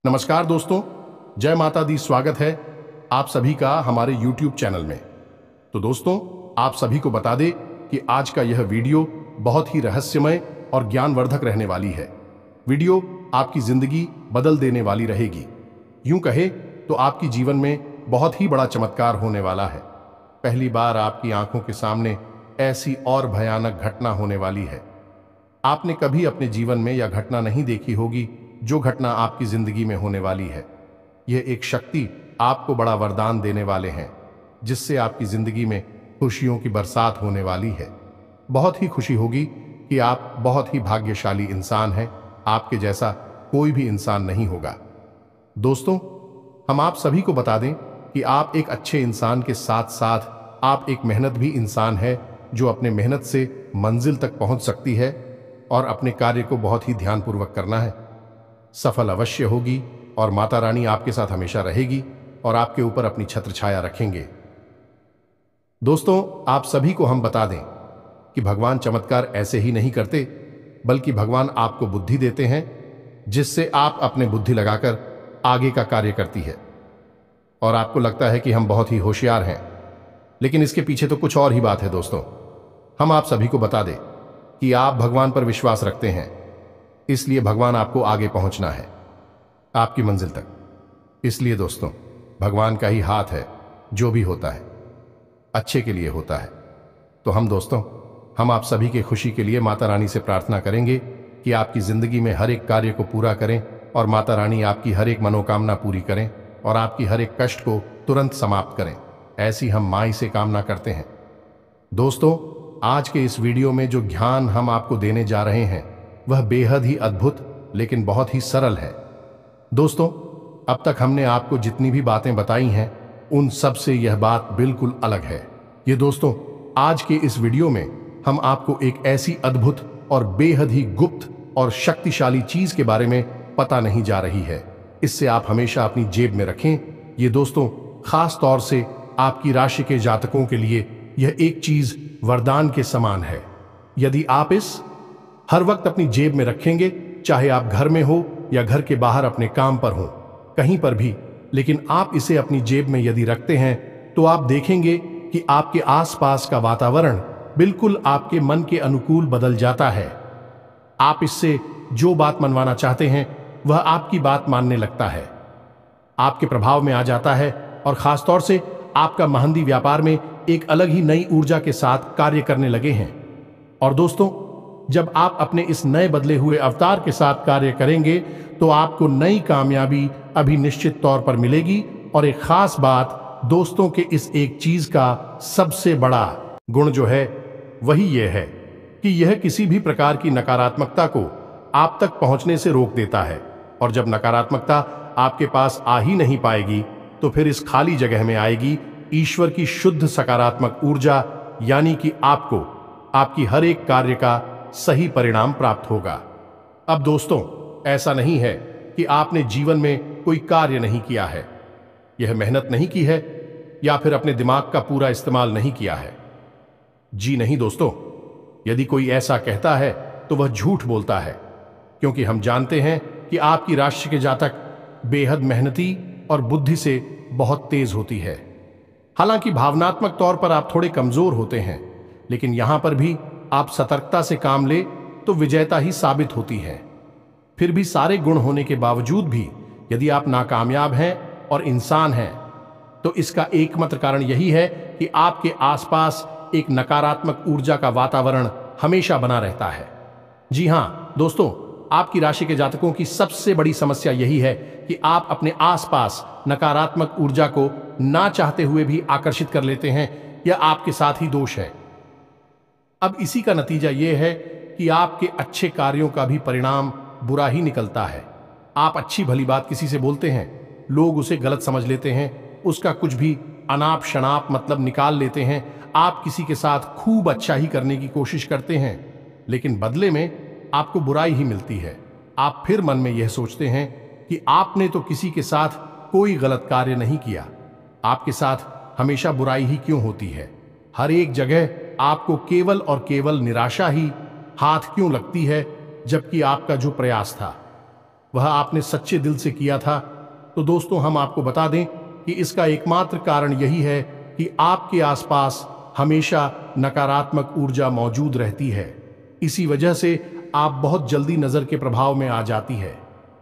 नमस्कार दोस्तों, जय माता दी। स्वागत है आप सभी का हमारे YouTube चैनल में। तो दोस्तों, आप सभी को बता दें कि आज का यह वीडियो बहुत ही रहस्यमय और ज्ञानवर्धक रहने वाली है। वीडियो आपकी जिंदगी बदल देने वाली रहेगी। यूं कहे तो आपकी जीवन में बहुत ही बड़ा चमत्कार होने वाला है। पहली बार आपकी आंखों के सामने ऐसी और भयानक घटना होने वाली है। आपने कभी अपने जीवन में यह घटना नहीं देखी होगी जो घटना आपकी जिंदगी में होने वाली है। यह एक शक्ति आपको बड़ा वरदान देने वाले हैं, जिससे आपकी जिंदगी में खुशियों की बरसात होने वाली है। बहुत ही खुशी होगी कि आप बहुत ही भाग्यशाली इंसान हैं। आपके जैसा कोई भी इंसान नहीं होगा। दोस्तों, हम आप सभी को बता दें कि आप एक अच्छे इंसान के साथ साथ आप एक मेहनत भी इंसान है, जो अपने मेहनत से मंजिल तक पहुंच सकती है और अपने कार्य को बहुत ही ध्यानपूर्वक करना है। सफल अवश्य होगी और माता रानी आपके साथ हमेशा रहेगी और आपके ऊपर अपनी छत्र छाया रखेंगे। दोस्तों, आप सभी को हम बता दें कि भगवान चमत्कार ऐसे ही नहीं करते, बल्कि भगवान आपको बुद्धि देते हैं, जिससे आप अपने बुद्धि लगाकर आगे का कार्य करती है। और आपको लगता है कि हम बहुत ही होशियार हैं, लेकिन इसके पीछे तो कुछ और ही बात है। दोस्तों, हम आप सभी को बता दें कि आप भगवान पर विश्वास रखते हैं, इसलिए भगवान आपको आगे पहुंचना है, आपकी मंजिल तक। इसलिए दोस्तों, भगवान का ही हाथ है, जो भी होता है अच्छे के लिए होता है। तो हम आप सभी के खुशी के लिए माता रानी से प्रार्थना करेंगे कि आपकी जिंदगी में हर एक कार्य को पूरा करें और माता रानी आपकी हर एक मनोकामना पूरी करें और आपकी हर एक कष्ट को तुरंत समाप्त करें। ऐसी हम माई से कामना करते हैं। दोस्तों, आज के इस वीडियो में जो ज्ञान हम आपको देने जा रहे हैं वह बेहद ही अद्भुत लेकिन बहुत ही सरल है। दोस्तों, अब तक हमने आपको जितनी भी बातें बताई हैं, उन सब से यह बात बिल्कुल अलग है। ये दोस्तों, आज के इस वीडियो में हम आपको एक ऐसी अद्भुत और बेहद ही गुप्त और शक्तिशाली चीज के बारे में पता नहीं जा रही है। इससे आप हमेशा अपनी जेब में रखें। ये दोस्तों, खास तौर से आपकी राशि के जातकों के लिए यह एक चीज वरदान के समान है। यदि आप इस हर वक्त अपनी जेब में रखेंगे, चाहे आप घर में हो या घर के बाहर अपने काम पर हो, कहीं पर भी, लेकिन आप इसे अपनी जेब में यदि रखते हैं तो आप देखेंगे कि आपके आसपास का वातावरण बिल्कुल आपके मन के अनुकूल बदल जाता है। आप इससे जो बात मनवाना चाहते हैं वह आपकी बात मानने लगता है, आपके प्रभाव में आ जाता है और खासतौर से आपका महंदी व्यापार में एक अलग ही नई ऊर्जा के साथ कार्य करने लगे हैं। और दोस्तों, जब आप अपने इस नए बदले हुए अवतार के साथ कार्य करेंगे तो आपको नई कामयाबी अभी निश्चित तौर पर मिलेगी। और एक खास बात दोस्तों के इस एक चीज का सबसे बड़ा गुण जो है वही यह है कि यह किसी भी प्रकार की नकारात्मकता को आप तक पहुंचने से रोक देता है। और जब नकारात्मकता आपके पास आ ही नहीं पाएगी तो फिर इस खाली जगह में आएगी ईश्वर की शुद्ध सकारात्मक ऊर्जा, यानी कि आपको आपकी हर एक कार्य का सही परिणाम प्राप्त होगा। अब दोस्तों, ऐसा नहीं है कि आपने जीवन में कोई कार्य नहीं किया है, यह मेहनत नहीं की है या फिर अपने दिमाग का पूरा इस्तेमाल नहीं किया है। जी नहीं दोस्तों, यदि कोई ऐसा कहता है तो वह झूठ बोलता है, क्योंकि हम जानते हैं कि आपकी राशि के जातक बेहद मेहनती और बुद्धि से बहुत तेज होती है। हालांकि भावनात्मक तौर पर आप थोड़े कमजोर होते हैं, लेकिन यहां पर भी आप सतर्कता से काम ले तो विजेता ही साबित होती है। फिर भी सारे गुण होने के बावजूद भी यदि आप नाकामयाब हैं और इंसान हैं, तो इसका एकमात्र कारण यही है कि आपके आसपास एक नकारात्मक ऊर्जा का वातावरण हमेशा बना रहता है। जी हां दोस्तों, आपकी राशि के जातकों की सबसे बड़ी समस्या यही है कि आप अपने आसपास नकारात्मक ऊर्जा को ना चाहते हुए भी आकर्षित कर लेते हैं। यह आपके साथ ही दोष है। अब इसी का नतीजा यह है कि आपके अच्छे कार्यों का भी परिणाम बुरा ही निकलता है। आप अच्छी भली बात किसी से बोलते हैं, लोग उसे गलत समझ लेते हैं, उसका कुछ भी अनाप शनाप मतलब निकाल लेते हैं। आप किसी के साथ खूब अच्छा ही करने की कोशिश करते हैं, लेकिन बदले में आपको बुराई ही मिलती है। आप फिर मन में यह सोचते हैं कि आपने तो किसी के साथ कोई गलत कार्य नहीं किया, आपके साथ हमेशा बुराई ही क्यों होती है। हर एक जगह आपको केवल और केवल निराशा ही हाथ क्यों लगती है, जबकि आपका जो प्रयास था वह आपने सच्चे दिल से किया था, तो दोस्तों हम आपको बता दें कि इसका एकमात्र कारण यही है कि आपके आसपास हमेशा नकारात्मक ऊर्जा मौजूद रहती है। इसी वजह से आप बहुत जल्दी नजर के प्रभाव में आ जाती है।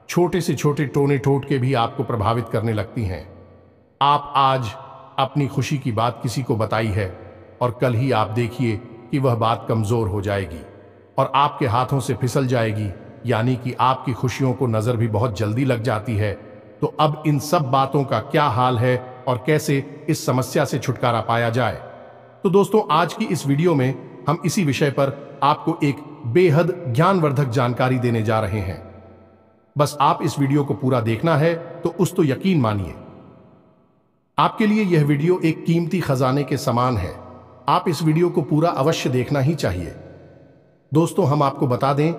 छोटे से छोटे टोने टोटके भी आपको प्रभावित करने लगती हैं। आप आज अपनी खुशी की बात किसी को बताई है और कल ही आप देखिए कि वह बात कमजोर हो जाएगी और आपके हाथों से फिसल जाएगी, यानी कि आपकी खुशियों को नजर भी बहुत जल्दी लग जाती है। तो अब इन सब बातों का क्या हाल है और कैसे इस समस्या से छुटकारा पाया जाए, तो दोस्तों आज की इस वीडियो में हम इसी विषय पर आपको एक बेहद ज्ञानवर्धक जानकारी देने जा रहे हैं। बस आप इस वीडियो को पूरा देखना है तो यकीन मानिए आपके लिए यह वीडियो एक कीमती खजाने के समान है। आप इस वीडियो को पूरा अवश्य देखना ही चाहिए। दोस्तों हम आपको बता दें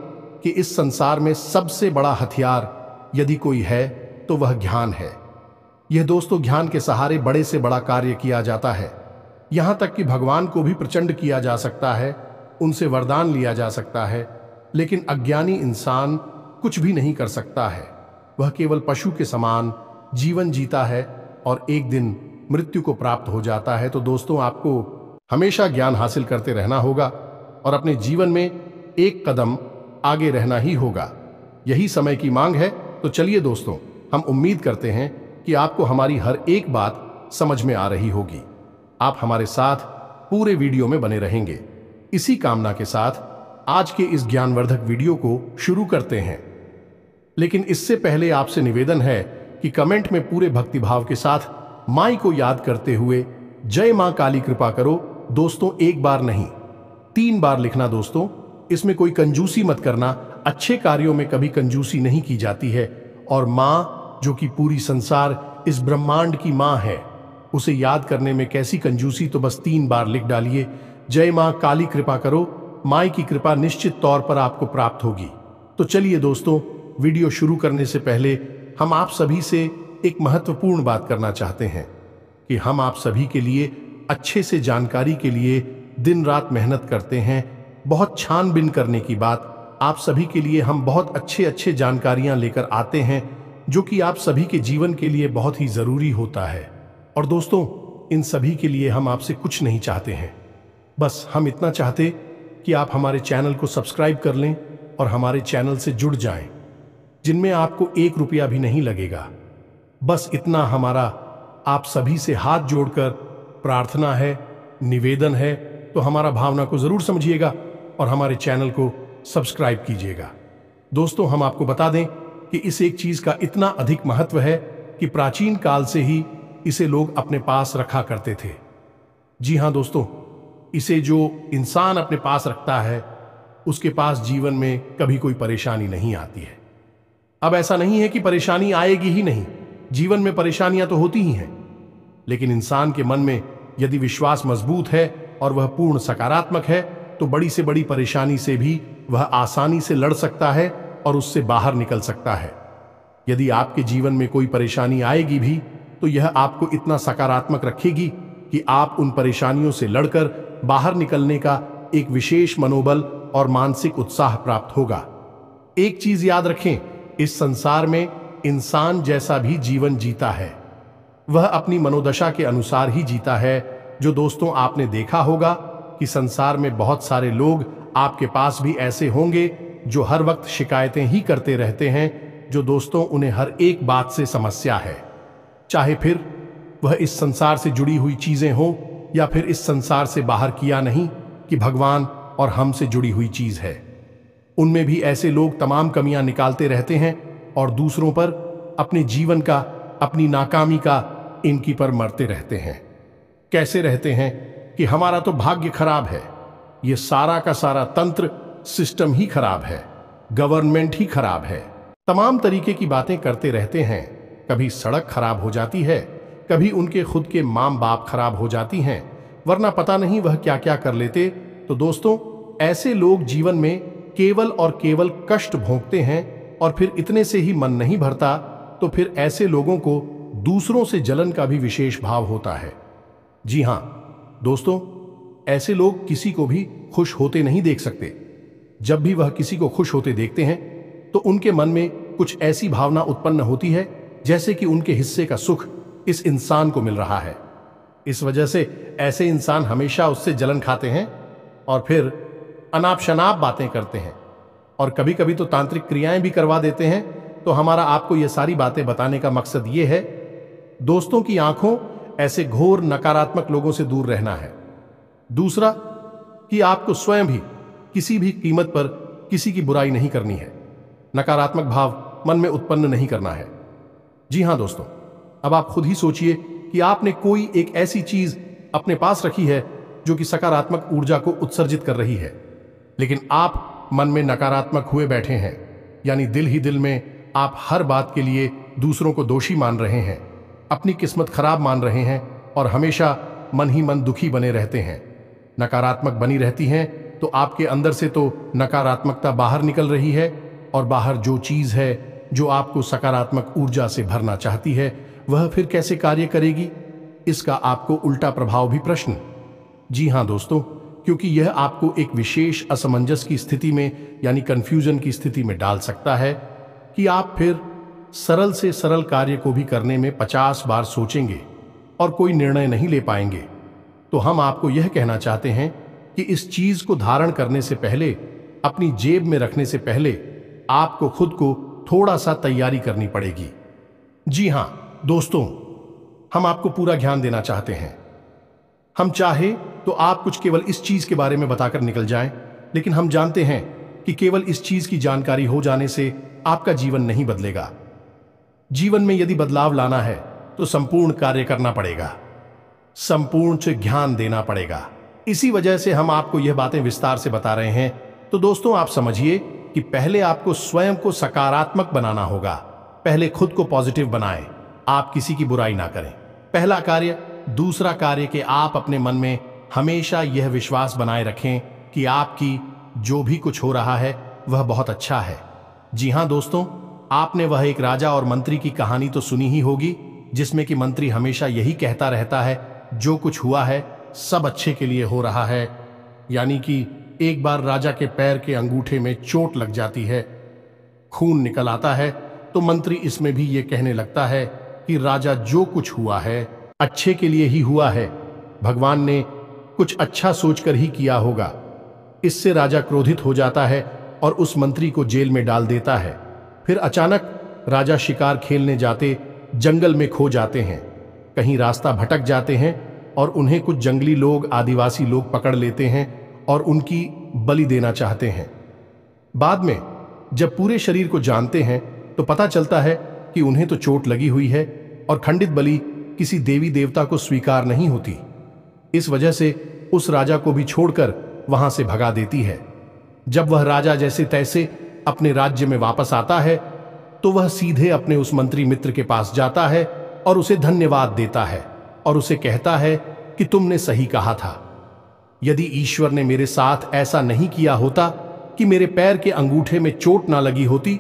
कि इस संसार में सबसे बड़ा हथियार यदि कोई है तो वह ज्ञान है। यह दोस्तों ज्ञान के सहारे बड़े से बड़ा कार्य किया जाता है। यहां तक कि भगवान को भी प्रचंड किया जा सकता है, उनसे वरदान लिया जा सकता है, लेकिन अज्ञानी इंसान कुछ भी नहीं कर सकता है। वह केवल पशु के समान जीवन जीता है और एक दिन मृत्यु को प्राप्त हो जाता है। तो दोस्तों आपको हमेशा ज्ञान हासिल करते रहना होगा और अपने जीवन में एक कदम आगे रहना ही होगा। यही समय की मांग है। तो चलिए दोस्तों, हम उम्मीद करते हैं कि आपको हमारी हर एक बात समझ में आ रही होगी। आप हमारे साथ पूरे वीडियो में बने रहेंगे। इसी कामना के साथ आज के इस ज्ञानवर्धक वीडियो को शुरू करते हैं। लेकिन इससे पहले आपसे निवेदन है कि कमेंट में पूरे भक्तिभाव के साथ माई को याद करते हुए जय मां काली कृपा करो दोस्तों, एक बार नहीं 3 बार लिखना दोस्तों। इसमें कोई कंजूसी मत करना, अच्छे कार्यों में कभी कंजूसी नहीं की जाती है। और मां जो कि पूरी संसार इस ब्रह्मांड की मां है, उसे याद करने में कैसी कंजूसी, तो बस 3 बार लिख डालिए जय मां काली कृपा करो। माई की कृपा निश्चित तौर पर आपको प्राप्त होगी। तो चलिए दोस्तों, वीडियो शुरू करने से पहले हम आप सभी से एक महत्वपूर्ण बात करना चाहते हैं कि हम आप सभी के लिए अच्छे से जानकारी के लिए दिन रात मेहनत करते हैं। बहुत छानबीन करने की बात, आप सभी के लिए हम बहुत अच्छे जानकारियां लेकर आते हैं जो कि आप सभी के जीवन के लिए बहुत ही जरूरी होता है। और दोस्तों इन सभी के लिए हम आपसे कुछ नहीं चाहते हैं, बस हम इतना चाहते कि आप हमारे चैनल को सब्सक्राइब कर लें और हमारे चैनल से जुड़ जाएं, जिनमें आपको 1 रुपया भी नहीं लगेगा। बस इतना हमारा आप सभी से हाथ जोड़कर प्रार्थना है, निवेदन है। तो हमारा भावना को जरूर समझिएगा और हमारे चैनल को सब्सक्राइब कीजिएगा। दोस्तों हम आपको बता दें कि इस एक चीज का इतना अधिक महत्व है कि प्राचीन काल से ही इसे लोग अपने पास रखा करते थे। जी हाँ दोस्तों, इसे जो इंसान अपने पास रखता है उसके पास जीवन में कभी कोई परेशानी नहीं आती है। अब ऐसा नहीं है कि परेशानी आएगी ही नहीं, जीवन में परेशानियां तो होती ही हैं, लेकिन इंसान के मन में यदि विश्वास मजबूत है और वह पूर्ण सकारात्मक है तो बड़ी से बड़ी परेशानी से भी वह आसानी से लड़ सकता है और उससे बाहर निकल सकता है। यदि आपके जीवन में कोई परेशानी आएगी भी तो यह आपको इतना सकारात्मक रखेगी कि आप उन परेशानियों से लड़कर बाहर निकलने का एक विशेष मनोबल और मानसिक उत्साह प्राप्त होगा। एक चीज याद रखें, इस संसार में इंसान जैसा भी जीवन जीता है वह अपनी मनोदशा के अनुसार ही जीता है। जो दोस्तों आपने देखा होगा कि संसार में बहुत सारे लोग आपके पास भी ऐसे होंगे जो हर वक्त शिकायतें ही करते रहते हैं, जो दोस्तों उन्हें हर एक बात से समस्या है, चाहे फिर वह इस संसार से जुड़ी हुई चीजें हों या फिर इस संसार से बाहर किया नहीं कि भगवान और हमसे जुड़ी हुई चीज है। उनमें भी ऐसे लोग तमाम कमियां निकालते रहते हैं और दूसरों पर, अपने जीवन का, अपनी नाकामी का, इनकी पर मरते रहते हैं। कैसे रहते हैं कि हमारा तो भाग्य खराब है, ये सारा का सारा तंत्र सिस्टम ही खराब है, गवर्नमेंट ही खराब है, तमाम तरीके की बातें करते रहते हैं। कभी सड़क खराब हो जाती है, कभी उनके खुद के माँ बाप खराब हो जाती हैं, वरना पता नहीं वह क्या क्या कर लेते। तो दोस्तों ऐसे लोग जीवन में केवल और केवल कष्ट भोगते हैं और फिर इतने से ही मन नहीं भरता, तो फिर ऐसे लोगों को दूसरों से जलन का भी विशेष भाव होता है। जी हां दोस्तों, ऐसे लोग किसी को भी खुश होते नहीं देख सकते। जब भी वह किसी को खुश होते देखते हैं तो उनके मन में कुछ ऐसी भावना उत्पन्न होती है जैसे कि उनके हिस्से का सुख इस इंसान को मिल रहा है। इस वजह से ऐसे इंसान हमेशा उससे जलन खाते हैं और फिर अनाप शनाप बातें करते हैं और कभी कभी तो तांत्रिक क्रियाएं भी करवा देते हैं। तो हमारा आपको ये सारी बातें बताने का मकसद ये है, दोस्तों की आंखों ऐसे घोर नकारात्मक लोगों से दूर रहना है। दूसरा कि आपको स्वयं भी किसी भी कीमत पर किसी की बुराई नहीं करनी है, नकारात्मक भाव मन में उत्पन्न नहीं करना है। जी हां दोस्तों, अब आप खुद ही सोचिए कि आपने कोई एक ऐसी चीज अपने पास रखी है जो कि सकारात्मक ऊर्जा को उत्सर्जित कर रही है, लेकिन आप मन में नकारात्मक हुए बैठे हैं, यानी दिल ही दिल में आप हर बात के लिए दूसरों को दोषी मान रहे हैं, अपनी किस्मत खराब मान रहे हैं और हमेशा मन ही मन दुखी बने रहते हैं, नकारात्मक बनी रहती हैं। तो आपके अंदर से तो नकारात्मकता बाहर निकल रही है और बाहर जो चीज है जो आपको सकारात्मक ऊर्जा से भरना चाहती है वह फिर कैसे कार्य करेगी, इसका आपको उल्टा प्रभाव भी प्रश्न। जी हां दोस्तों, क्योंकि यह आपको एक विशेष असमंजस की स्थिति में यानी कंफ्यूजन की स्थिति में डाल सकता है कि आप फिर सरल से सरल कार्य को भी करने में 50 बार सोचेंगे और कोई निर्णय नहीं ले पाएंगे। तो हम आपको यह कहना चाहते हैं कि इस चीज को धारण करने से पहले, अपनी जेब में रखने से पहले आपको खुद को थोड़ा सा तैयारी करनी पड़ेगी। जी हां दोस्तों, हम आपको पूरा ज्ञान देना चाहते हैं। हम चाहे तो आप कुछ केवल इस चीज के बारे में बताकर निकल जाएं, लेकिन हम जानते हैं कि केवल इस चीज की जानकारी हो जाने से आपका जीवन नहीं बदलेगा। जीवन में यदि बदलाव लाना है तो संपूर्ण कार्य करना पड़ेगा, संपूर्ण से ज्ञान देना पड़ेगा। इसी वजह से हम आपको यह बातें विस्तार से बता रहे हैं। तो दोस्तों, आप समझिए कि पहले आपको स्वयं को सकारात्मक बनाना होगा। पहले खुद को पॉजिटिव बनाएं, आप किसी की बुराई ना करें, पहला कार्य। दूसरा कार्य कि आप अपने मन में हमेशा यह विश्वास बनाए रखें कि आपकी जो भी कुछ हो रहा है वह बहुत अच्छा है। जी हां दोस्तों, आपने वह एक राजा और मंत्री की कहानी तो सुनी ही होगी, जिसमें कि मंत्री हमेशा यही कहता रहता है जो कुछ हुआ है सब अच्छे के लिए हो रहा है। यानी कि एक बार राजा के पैर के अंगूठे में चोट लग जाती है, खून निकल आता है, तो मंत्री इसमें भी ये कहने लगता है कि राजा जो कुछ हुआ है अच्छे के लिए ही हुआ है, भगवान ने कुछ अच्छा सोचकर ही किया होगा। इससे राजा क्रोधित हो जाता है और उस मंत्री को जेल में डाल देता है। फिर अचानक राजा शिकार खेलने जाते जंगल में खो जाते हैं, कहीं रास्ता भटक जाते हैं और उन्हें कुछ जंगली लोग, आदिवासी लोग पकड़ लेते हैं और उनकी बलि देना चाहते हैं। बाद में जब पूरे शरीर को जानते हैं तो पता चलता है कि उन्हें तो चोट लगी हुई है और खंडित बलि किसी देवी देवता को स्वीकार नहीं होती। इस वजह से उस राजा को भी छोड़कर वहां से भगा देती है। जब वह राजा जैसे तैसे अपने राज्य में वापस आता है तो वह सीधे अपने उस मंत्री मित्र के पास जाता है और उसे धन्यवाद देता है और उसे कहता है कि तुमने सही कहा था। यदि ईश्वर ने मेरे साथ ऐसा नहीं किया होता कि मेरे पैर के अंगूठे में चोट ना लगी होती,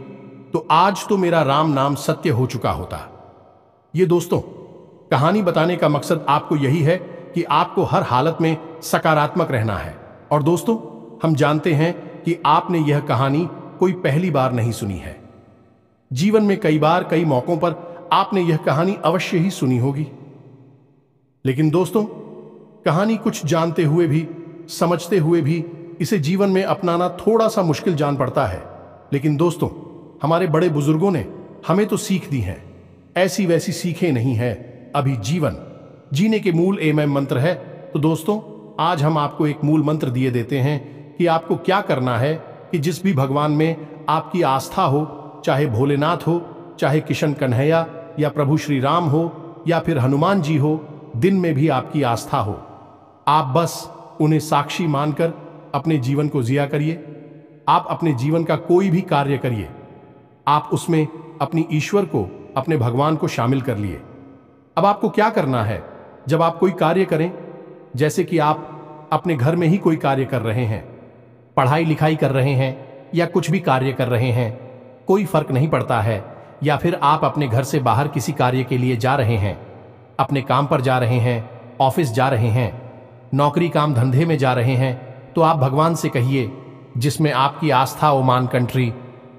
तो आज तो मेरा राम नाम सत्य हो चुका होता। ये दोस्तों, कहानी बताने का मकसद आपको यही है कि आपको हर हालत में सकारात्मक रहना है। और दोस्तों, हम जानते हैं कि आपने यह कहानी कोई पहली बार नहीं सुनी है। जीवन में कई बार, कई मौकों पर आपने यह कहानी अवश्य ही सुनी होगी। लेकिन दोस्तों, कहानी कुछ जानते हुए भी, समझते हुए भी इसे जीवन में अपनाना थोड़ा सा मुश्किल जान पड़ता है। लेकिन दोस्तों, हमारे बड़े बुजुर्गों ने हमें तो सीख दी है, ऐसी वैसी सीखें नहीं है। अभी जीवन जीने के मूल एमएम मंत्र है। तो दोस्तों, आज हम आपको एक मूल मंत्र दिए देते हैं कि आपको क्या करना है कि जिस भी भगवान में आपकी आस्था हो, चाहे भोलेनाथ हो, चाहे किशन कन्हैया या प्रभु श्री राम हो या फिर हनुमान जी हो, दिन में भी आपकी आस्था हो, आप बस उन्हें साक्षी मानकर अपने जीवन को जिया करिए। आप अपने जीवन का कोई भी कार्य करिए, आप उसमें अपनी ईश्वर को, अपने भगवान को शामिल कर लिए। अब आपको क्या करना है, जब आप कोई कार्य करें, जैसे कि आप अपने घर में ही कोई कार्य कर रहे हैं, पढ़ाई लिखाई कर रहे हैं या कुछ भी कार्य कर रहे हैं, कोई फर्क नहीं पड़ता है, या फिर आप अपने घर से बाहर किसी कार्य के लिए जा रहे हैं, अपने काम पर जा रहे हैं, ऑफिस जा रहे हैं, नौकरी काम धंधे में जा रहे हैं, तो आप भगवान से कहिए, जिसमें आपकी आस्था ओ मान कंट्री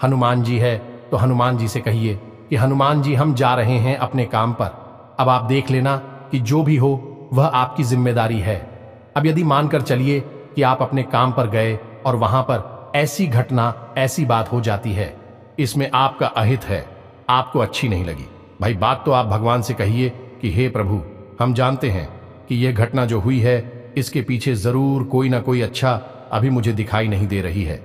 हनुमान जी है, तो हनुमान जी से कहिए कि हनुमान जी, हम जा रहे हैं अपने काम पर, अब आप देख लेना कि जो भी हो वह आपकी जिम्मेदारी है। अब यदि मानकर चलिए कि आप अपने काम पर गए और वहां पर ऐसी घटना, ऐसी बात हो जाती है, इसमें आपका अहित है, आपको अच्छी नहीं लगी, भाई बात तो आप भगवान से कहिए कि हे प्रभु, हम जानते हैं कि यह घटना जो हुई है इसके पीछे जरूर कोई ना कोई अच्छा अभी मुझे दिखाई नहीं दे रही है,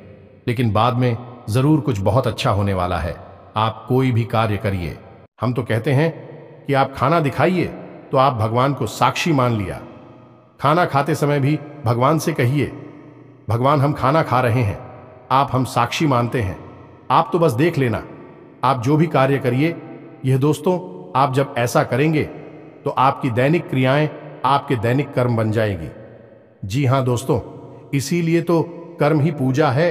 लेकिन बाद में जरूर कुछ बहुत अच्छा होने वाला है। आप कोई भी कार्य करिए। हम तो कहते हैं कि आप खाना दिखाइए, तो आप भगवान को साक्षी मान लिया। खाना खाते समय भी भगवान से कहिए, भगवान हम खाना खा रहे हैं, आप हम साक्षी मानते हैं, आप तो बस देख लेना। आप जो भी कार्य करिए, यह दोस्तों, आप जब ऐसा करेंगे तो आपकी दैनिक क्रियाएं आपके दैनिक कर्म बन जाएगी। जी हां दोस्तों, इसीलिए तो कर्म ही पूजा है,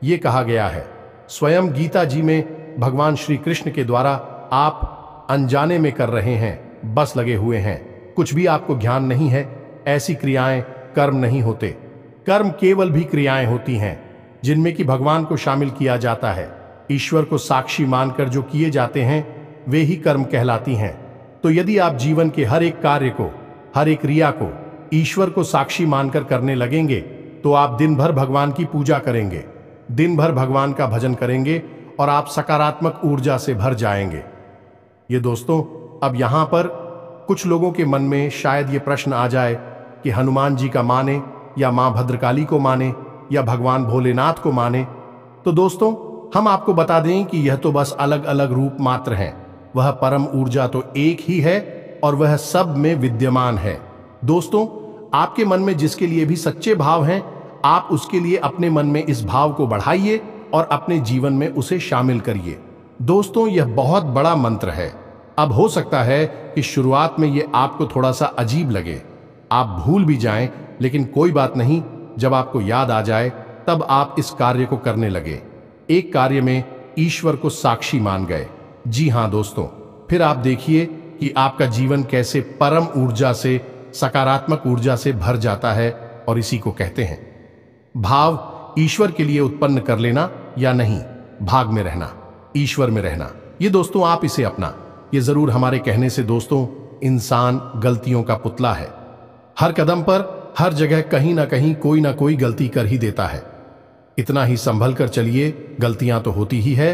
ये कहा गया है। स्वयं गीता जी में भगवान श्री कृष्ण के द्वारा आप अनजाने में कर रहे हैं, बस लगे हुए हैं, कुछ भी आपको ज्ञान नहीं है। ऐसी क्रियाएं कर्म नहीं होते। कर्म केवल भी क्रियाएं होती हैं जिनमें कि भगवान को शामिल किया जाता है। ईश्वर को साक्षी मानकर जो किए जाते हैं वे ही कर्म कहलाती हैं। तो यदि आप जीवन के हर एक कार्य को, हर एक क्रिया को ईश्वर को साक्षी मानकर करने लगेंगे तो आप दिन भर भगवान की पूजा करेंगे, दिन भर भगवान का भजन करेंगे और आप सकारात्मक ऊर्जा से भर जाएंगे। ये दोस्तों, अब यहां पर कुछ लोगों के मन में शायद ये प्रश्न आ जाए कि हनुमान जी का माने या मां भद्रकाली को माने या भगवान भोलेनाथ को माने। तो दोस्तों, हम आपको बता दें कि यह तो बस अलग अलग रूप मात्र हैं। वह परम ऊर्जा तो एक ही है और वह सब में विद्यमान है। दोस्तों, आपके मन में जिसके लिए भी सच्चे भाव हैं, आप उसके लिए अपने मन में इस भाव को बढ़ाइए और अपने जीवन में उसे शामिल करिए। दोस्तों, यह बहुत बड़ा मंत्र है। अब हो सकता है कि शुरुआत में यह आपको थोड़ा सा अजीब लगे, आप भूल भी जाएं, लेकिन कोई बात नहीं, जब आपको याद आ जाए तब आप इस कार्य को करने लगे। एक कार्य में ईश्वर को साक्षी मान गए। जी हां दोस्तों, फिर आप देखिए कि आपका जीवन कैसे परम ऊर्जा से, सकारात्मक ऊर्जा से भर जाता है। और इसी को कहते हैं भाव। ईश्वर के लिए उत्पन्न कर लेना या नहीं, भाग में रहना, ईश्वर में रहना। ये दोस्तों, आप इसे अपना। ये जरूर हमारे कहने से दोस्तों, इंसान गलतियों का पुतला है। हर कदम पर, हर जगह कहीं ना कहीं कोई ना कोई गलती कर ही देता है। इतना ही संभल कर चलिए, गलतियां तो होती ही है।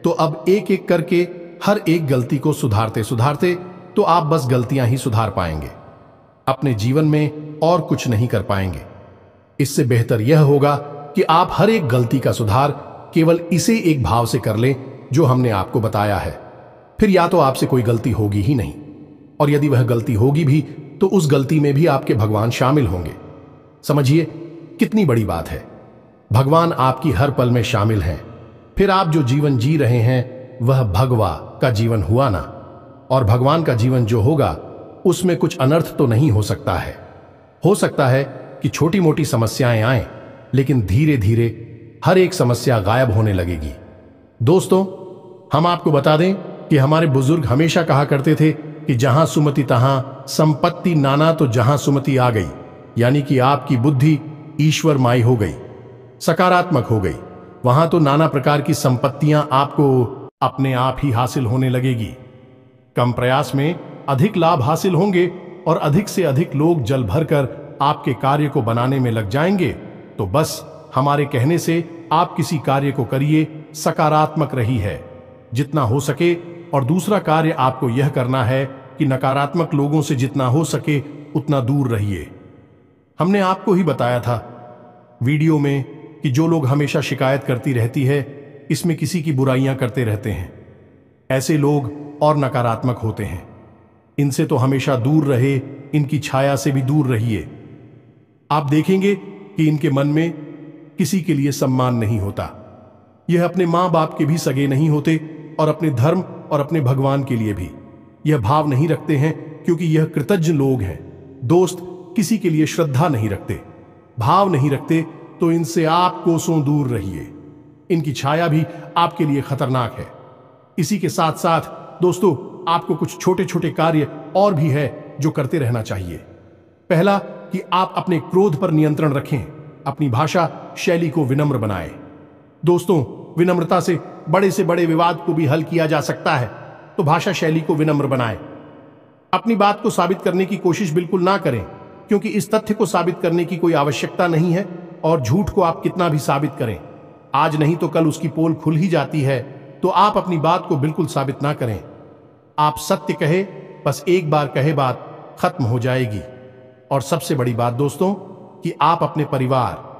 तो अब एक एक करके हर एक गलती को सुधारते सुधारते तो आप बस गलतियां ही सुधार पाएंगे, अपने जीवन में और कुछ नहीं कर पाएंगे। इससे बेहतर यह होगा कि आप हर एक गलती का सुधार केवल इसे एक भाव से कर लें जो हमने आपको बताया है। फिर या तो आपसे कोई गलती होगी ही नहीं, और यदि वह गलती होगी भी तो उस गलती में भी आपके भगवान शामिल होंगे। समझिए कितनी बड़ी बात है। भगवान आपकी हर पल में शामिल हैं। फिर आप जो जीवन जी रहे हैं वह भगवा का जीवन हुआ ना, और भगवान का जीवन जो होगा उसमें कुछ अनर्थ तो नहीं हो सकता है। हो सकता है कि छोटी मोटी समस्याएं आएं, लेकिन धीरे धीरे हर एक समस्या गायब होने लगेगी। दोस्तों, हम आपको बता दें कि हमारे बुजुर्ग हमेशा कहा करते थे कि जहां सुमति तहां संपत्ति नाना, तो जहां सुमति आ गई, यानी कि आपकी बुद्धि ईश्वर माई हो गई, सकारात्मक हो गई, वहां तो नाना प्रकार की संपत्तियां आपको अपने आप ही हासिल होने लगेगी। कम प्रयास में अधिक लाभ हासिल होंगे और अधिक से अधिक लोग जल भरकर आपके कार्य को बनाने में लग जाएंगे। तो बस हमारे कहने से आप किसी कार्य को करिए, सकारात्मक रही है जितना हो सके। और दूसरा कार्य आपको यह करना है कि नकारात्मक लोगों से जितना हो सके उतना दूर रहिए। हमने आपको ही बताया था वीडियो में कि जो लोग हमेशा शिकायत करती रहती है, इसमें किसी की बुराइयां करते रहते हैं, ऐसे लोग और नकारात्मक होते हैं। इनसे तो हमेशा दूर रहे, इनकी छाया से भी दूर रहिए। आप देखेंगे कि इनके मन में किसी के लिए सम्मान नहीं होता। यह अपने मां बाप के भी सगे नहीं होते और अपने धर्म और अपने भगवान के लिए भी यह भाव नहीं रखते हैं, क्योंकि यह कृतज्ञ लोग हैं। दोस्त, किसी के लिए श्रद्धा नहीं रखते, भाव नहीं रखते, तो इनसे आप कोसों दूर रहिए। इनकी छाया भी आपके लिए खतरनाक है। इसी के साथ साथ दोस्तों, आपको कुछ छोटे छोटे कार्य और भी है जो करते रहना चाहिए। पहला कि आप अपने क्रोध पर नियंत्रण रखें, अपनी भाषा शैली को विनम्र बनाएं। दोस्तों, विनम्रता से बड़े से बड़े विवाद को भी हल किया जा सकता है। तो भाषा शैली को विनम्र बनाएं। अपनी बात को साबित करने की कोशिश बिल्कुल ना करें, क्योंकि इस तथ्य को साबित करने की कोई आवश्यकता नहीं है। और झूठ को आप कितना भी साबित करें, आज नहीं तो कल उसकी पोल खुल ही जाती है। तो आप अपनी बात को बिल्कुल साबित ना करें। आप सत्य कहे, बस एक बार कहे बात खत्म हो जाएगी। और सबसे बड़ी बात दोस्तों, कि आप अपने परिवार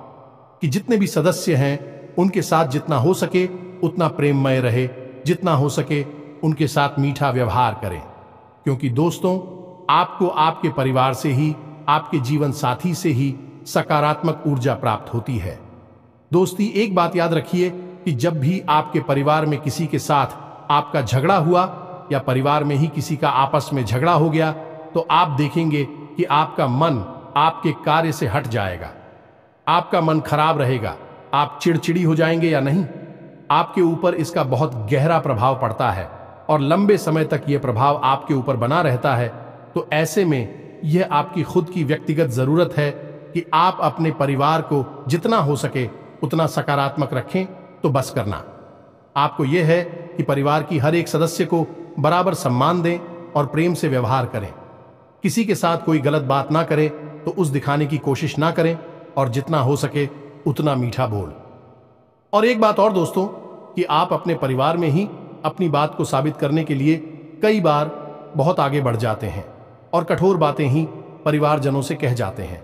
कि जितने भी सदस्य हैं उनके साथ जितना हो सके उतना प्रेममय रहे, जितना हो सके उनके साथ मीठा व्यवहार करें। क्योंकि दोस्तों, आपको आपके परिवार से ही, आपके जीवन साथी से ही सकारात्मक ऊर्जा प्राप्त होती है। दोस्ती, एक बात याद रखिए कि जब भी आपके परिवार में किसी के साथ आपका झगड़ा हुआ या परिवार में ही किसी का आपस में झगड़ा हो गया, तो आप देखेंगे कि आपका मन आपके कार्य से हट जाएगा। आपका मन खराब रहेगा। आप चिड़चिड़ी हो जाएंगे या नहीं, आपके ऊपर इसका बहुत गहरा प्रभाव पड़ता है और लंबे समय तक यह प्रभाव आपके ऊपर बना रहता है। तो ऐसे में यह आपकी खुद की व्यक्तिगत जरूरत है कि आप अपने परिवार को जितना हो सके उतना सकारात्मक रखें। तो बस करना आपको यह है कि परिवार की हर एक सदस्य को बराबर सम्मान दें और प्रेम से व्यवहार करें। किसी के साथ कोई गलत बात ना करें तो उस दिखाने की कोशिश ना करें, और जितना हो सके उतना मीठा बोल। और एक बात और दोस्तों, कि आप अपने परिवार में ही अपनी बात को साबित करने के लिए कई बार बहुत आगे बढ़ जाते हैं और कठोर बातें ही परिवारजनों से कह जाते हैं।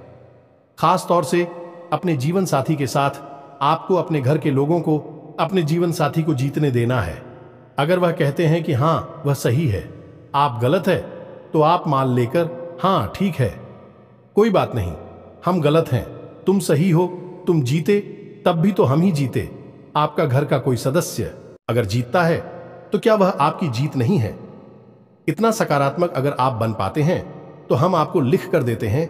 खास तौर से अपने जीवन साथी के साथ आपको अपने घर के लोगों को अपने जीवन साथी को जीतने देना है। अगर वह कहते हैं कि हाँ वह सही है, आप गलत है, तो आप मान लेकर हाँ ठीक है, कोई बात नहीं, हम गलत हैं, तुम सही हो, तुम जीते तब भी तो हम ही जीते। आपका घर का कोई सदस्य अगर जीतता है तो क्या वह आपकी जीत नहीं है? इतना सकारात्मक अगर आप बन पाते हैं तो हम आपको लिख कर देते हैं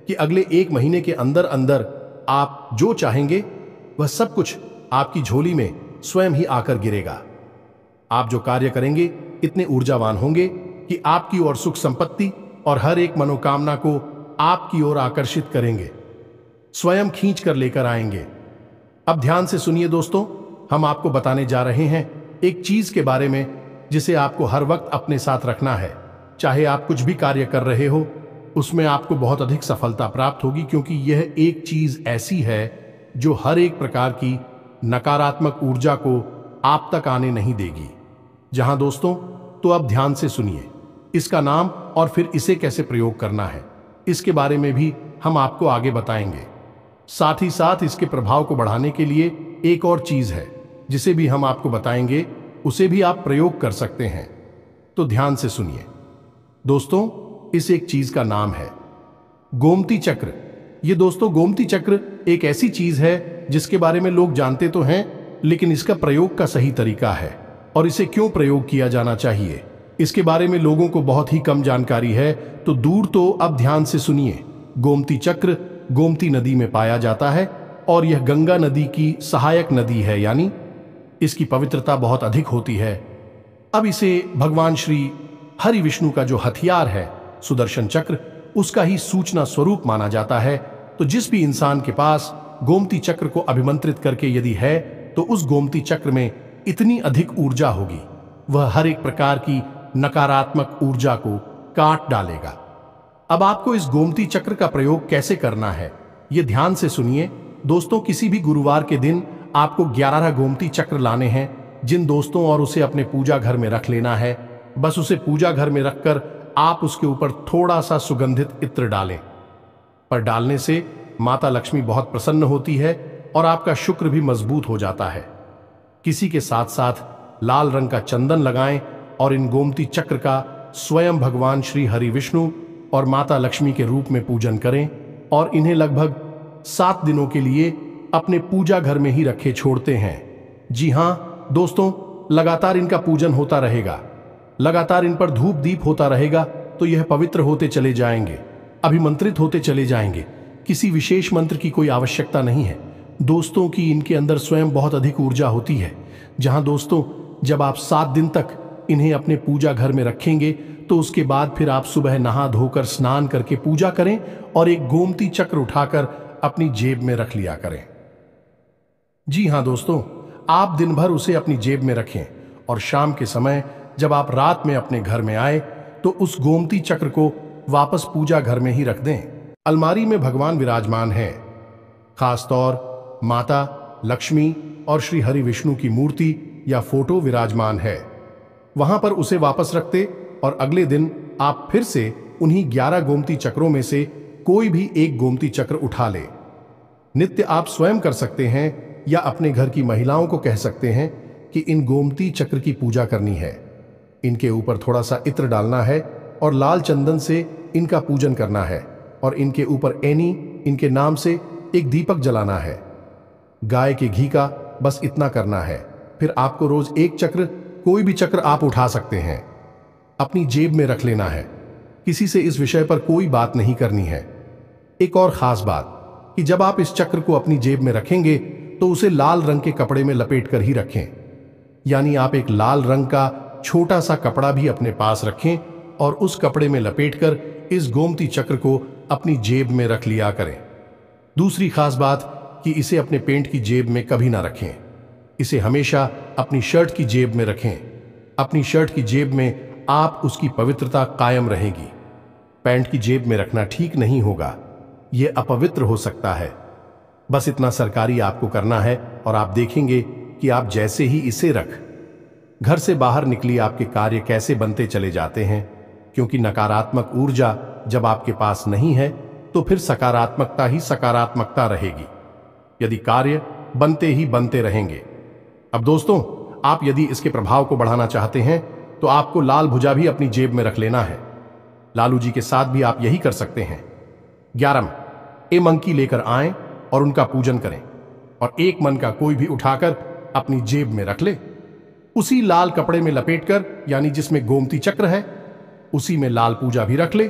कि अगले 1 महीने के अंदर अंदर आप जो चाहेंगे वह सब कुछ आपकी झोली में स्वयं ही आकर गिरेगा। आप जो कार्य करेंगे इतने ऊर्जावान होंगे कि आपकी ओर सुख संपत्ति और हर एक मनोकामना को आपकी ओर आकर्षित करेंगे, स्वयं खींच कर लेकर आएंगे। अब ध्यान से सुनिए दोस्तों, हम आपको बताने जा रहे हैं एक चीज के बारे में जिसे आपको हर वक्त अपने साथ रखना है। चाहे आप कुछ भी कार्य कर रहे हो, उसमें आपको बहुत अधिक सफलता प्राप्त होगी, क्योंकि यह एक चीज ऐसी है जो हर एक प्रकार की नकारात्मक ऊर्जा को आप तक आने नहीं देगी। जहां दोस्तों, तो अब ध्यान से सुनिए, इसका नाम और फिर इसे कैसे प्रयोग करना है, इसके बारे में भी हम आपको आगे बताएंगे। साथ ही साथ इसके प्रभाव को बढ़ाने के लिए एक और चीज है जिसे भी हम आपको बताएंगे, उसे भी आप प्रयोग कर सकते हैं। तो ध्यान से सुनिए दोस्तों, इस एक चीज का नाम है गोमती चक्र। ये दोस्तों, गोमती चक्र एक ऐसी चीज है जिसके बारे में लोग जानते तो हैं, लेकिन इसका प्रयोग का सही तरीका है और इसे क्यों प्रयोग किया जाना चाहिए, इसके बारे में लोगों को बहुत ही कम जानकारी है। तो दूर तो अब ध्यान से सुनिए। गोमती चक्र गोमती नदी में पाया जाता है और यह गंगा नदी की सहायक नदी है, यानी इसकी पवित्रता बहुत अधिक होती है। अब इसे भगवान श्री हरि विष्णु का जो हथियार है सुदर्शन चक्र, उसका ही सूचना स्वरूप माना जाता है। तो जिस भी इंसान के पास गोमती चक्र को अभिमंत्रित करके यदि है, तो उस गोमती चक्र में इतनी अधिक ऊर्जा होगी, वह हर एक प्रकार की नकारात्मक ऊर्जा को काट डालेगा। अब आपको इस गोमती चक्र का प्रयोग कैसे करना है, यह ध्यान से सुनिए दोस्तों। किसी भी गुरुवार के दिन आपको 11 गोमती चक्र लाने हैं जिन दोस्तों, और उसे अपने पूजा घर में रख लेना है। बस उसे पूजा घर में रखकर आप उसके ऊपर थोड़ा सा सुगंधित इत्र डालें। पर डालने से माता लक्ष्मी बहुत प्रसन्न होती है और आपका शुक्र भी मजबूत हो जाता है। किसी के साथ साथ लाल रंग का चंदन लगाएं और इन गोमती चक्र का स्वयं भगवान श्री हरि विष्णु और माता लक्ष्मी के रूप में पूजन करें और इन्हें लगभग 7 दिनों के लिए अपने पूजा घर में ही रखे छोड़ते हैं। जी हां दोस्तों, लगातार इनका पूजन होता रहेगा, लगातार इन पर धूप दीप होता रहेगा, तो यह पवित्र होते चले जाएंगे, अभिमंत्रित होते चले जाएंगे। किसी विशेष मंत्र की कोई आवश्यकता नहीं है दोस्तों, कि इनके अंदर स्वयं बहुत अधिक ऊर्जा होती है। जहां दोस्तों, जब आप 7 दिन तक इन्हें अपने पूजा घर में रखेंगे, तो उसके बाद फिर आप सुबह नहा धोकर स्नान करके पूजा करें और एक गोमती चक्र उठाकर अपनी जेब में रख लिया करें। जी हां दोस्तों, आप दिन भर उसे अपनी जेब में रखें और शाम के समय जब आप रात में अपने घर में आए तो उस गोमती चक्र को वापस पूजा घर में ही रख दें। अलमारी में भगवान विराजमान हैं, खासतौर माता लक्ष्मी और श्री हरि विष्णु की मूर्ति या फोटो विराजमान है। वहां पर उसे वापस रखते और अगले दिन आप फिर से उन्हीं 11 गोमती चक्रों में से कोई भी एक गोमती चक्र उठा ले। नित्य आप स्वयं कर सकते हैं या अपने घर की महिलाओं को कह सकते हैं कि इन गोमती चक्र की पूजा करनी है। इनके ऊपर थोड़ा सा इत्र डालना है और लाल चंदन से इनका पूजन करना है और इनके ऊपर एनी इनके नाम से एक दीपक जलाना है। गाय के घी का बस इतना करना है। फिर आपको रोज एक चक्र, कोई भी चक्र आप उठा सकते हैं, अपनी जेब में रख लेना है। किसी से इस विषय पर कोई बात नहीं करनी है। एक और खास बात कि जब आप इस चक्र को अपनी जेब में रखेंगे तो उसे लाल रंग के कपड़े में लपेट कर ही रखें। यानी आप एक लाल रंग का छोटा सा कपड़ा भी अपने पास रखें और उस कपड़े में लपेटकर इस गोमती चक्र को अपनी जेब में रख लिया करें। दूसरी खास बात कि इसे अपने पेंट की जेब में कभी ना रखें। इसे हमेशा अपनी शर्ट की जेब में रखें। अपनी शर्ट की जेब में आप उसकी पवित्रता कायम रहेगी। पैंट की जेब में रखना ठीक नहीं होगा, यह अपवित्र हो सकता है। बस इतना सरकारी आपको करना है और आप देखेंगे कि आप जैसे ही इसे रख घर से बाहर निकली आपके कार्य कैसे बनते चले जाते हैं। क्योंकि नकारात्मक ऊर्जा जब आपके पास नहीं है तो फिर सकारात्मकता ही सकारात्मकता रहेगी। यदि कार्य बनते ही बनते रहेंगे। अब दोस्तों, आप यदि इसके प्रभाव को बढ़ाना चाहते हैं तो आपको लाल भुजा भी अपनी जेब में रख लेना है। लालू जी के साथ भी आप यही कर सकते हैं। 11 ए मंकी लेकर आएं और उनका पूजन करें और एक मन का कोई भी उठाकर अपनी जेब में रख ले। उसी लाल कपड़े में लपेटकर, यानी जिसमें गोमती चक्र है, उसी में लाल पूजा भी रख ले।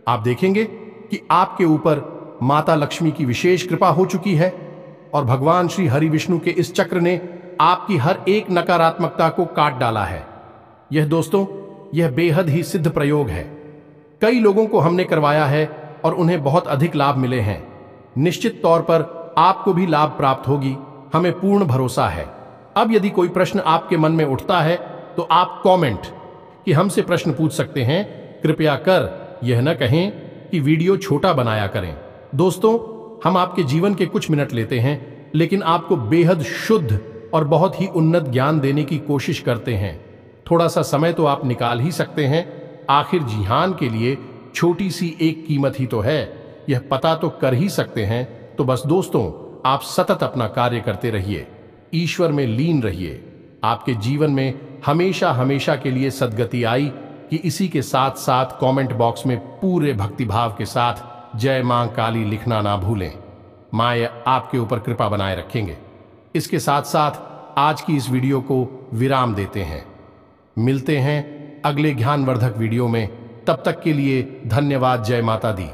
आप देखेंगे कि आपके ऊपर माता लक्ष्मी की विशेष कृपा हो चुकी है और भगवान श्री हरि विष्णु के इस चक्र ने आपकी हर एक नकारात्मकता को काट डाला है। यह दोस्तों, यह बेहद ही सिद्ध प्रयोग है। कई लोगों को हमने करवाया है और उन्हें बहुत अधिक लाभ मिले हैं। निश्चित तौर पर आपको भी लाभ प्राप्त होगी, हमें पूर्ण भरोसा है। अब यदि कोई प्रश्न आपके मन में उठता है तो आप कमेंट कि हमसे प्रश्न पूछ सकते हैं। कृपया कर यह न कहें कि वीडियो छोटा बनाया करें। दोस्तों, हम आपके जीवन के कुछ मिनट लेते हैं, लेकिन आपको बेहद शुद्ध और बहुत ही उन्नत ज्ञान देने की कोशिश करते हैं। थोड़ा सा समय तो आप निकाल ही सकते हैं। आखिर जिहान के लिए छोटी सी एक कीमत ही तो है, यह पता तो कर ही सकते हैं। तो बस दोस्तों, आप सतत अपना कार्य करते रहिए, ईश्वर में लीन रहिए। आपके जीवन में हमेशा हमेशा के लिए सद्गति आई कि इसी के साथ साथ कमेंट बॉक्स में पूरे भक्तिभाव के साथ जय मां काली लिखना ना भूलें। मां आपके ऊपर कृपा बनाए रखेंगे। इसके साथ साथ आज की इस वीडियो को विराम देते हैं। मिलते हैं अगले ज्ञानवर्धक वीडियो में। तब तक के लिए धन्यवाद। जय माता दी।